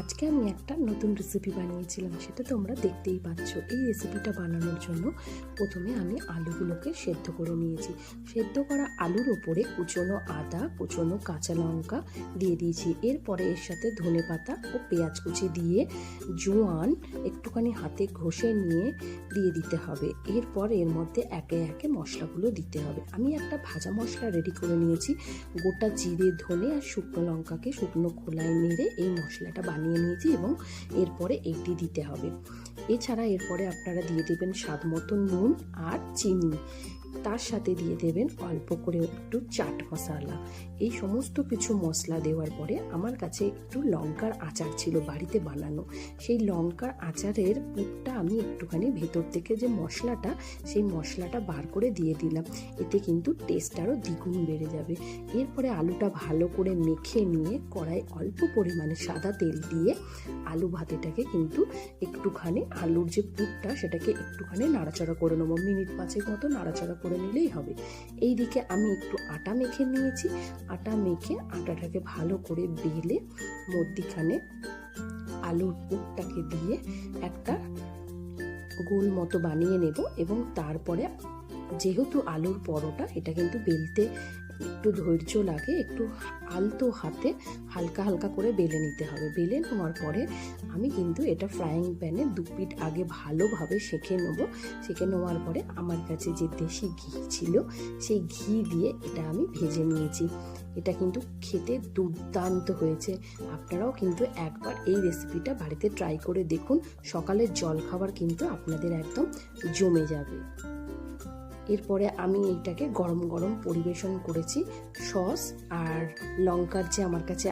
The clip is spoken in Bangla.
আজকে আমি একটা নতুন রেসিপি বানিয়েছিলাম, সেটা তোমরা দেখতেই পাচ্ছ। এই রেসিপিটা বানানোর জন্য প্রথমে আমি আলুগুলোকে সেদ্ধ করে নিয়েছি। সেদ্ধ করা আলুর ওপরে কুচনো আদা, কুচনো কাঁচা লঙ্কা দিয়ে দিয়েছি। এরপরে এর সাথে ধনেপাতা ও পেঁয়াজ কুচি দিয়ে জোয়ান একটুখানি হাতে ঘষে নিয়ে দিয়ে দিতে হবে। এরপর এর মধ্যে একে একে মশলাগুলো দিতে হবে। আমি একটা ভাজা মশলা রেডি করে নিয়েছি। গোটা জিরে, ধনে আর শুকনো লঙ্কাকে শুকনো খোলায় নেড়ে এই মশলাটা বানিয়ে নিয়েছি এবং এরপরে এইটি দিতে হবে। এছাড়া এরপরে আপনারা দিয়ে দেবেন স্বাদ মতো নুন আর চিনি। তার সাথে দিয়ে দেবেন অল্প করে একটু চাট মশলা। এই সমস্ত কিছু মশলা দেওয়ার পরে আমার কাছে একটু লঙ্কার আচার ছিল বাড়িতে বানানো। সেই লঙ্কার আচারের পুরটা আমি একটুখানি ভেতর থেকে যে মশলাটা, সেই মশলাটা বার করে দিয়ে দিলাম। এতে কিন্তু টেস্ট আরও দ্বিগুণ বেড়ে যাবে। এরপরে আলুটা ভালো করে মেখে নিয়ে কড়াই অল্প পরিমাণে সাদা তেল দিয়ে আলু ভাতেটাকে কিন্তু একটুখানি আলুর যে পুরটা সেটাকে একটুখানি নাড়াচাড়া করে নেবো। মিনিট 5 মতো নাড়াচাড়া করে নিলেই হবে। এই দিকে আমি একটু আটা মেখে নিয়েছি। আটা মেখে আটাটাকে ভালো করে বেলে মধ্যিখানে আলুর পুরটাকে দিয়ে একটা গোল মতো বানিয়ে নেব এবং তারপরে যেহেতু আলুর পরোটা, এটা কিন্তু বেলতে একটু ধৈর্য লাগে, একটু আলতো হাতে হালকা হালকা করে বেলে নিতে হবে। বেলে নেওয়ার পরে আমি কিন্তু এটা ফ্রাইং প্যানে 2 পিঠ আগে ভালোভাবে সেঁকে নেব। সেঁকে নেওয়ার পরে আমার কাছে যে দেশি ঘি ছিল, সেই ঘি দিয়ে এটা আমি ভেজে নিয়েছি। এটা কিন্তু খেতে দুর্দান্ত হয়েছে। আপনারাও কিন্তু একবার এই রেসিপিটা বাড়িতে ট্রাই করে দেখুন। সকালের জলখাবার কিন্তু আপনাদের একদম জমে যাবে। এরপরে আমি এইটাকে গরম গরম পরিবেশন করেছি। সস আর লঙ্কার যে আমার কাছে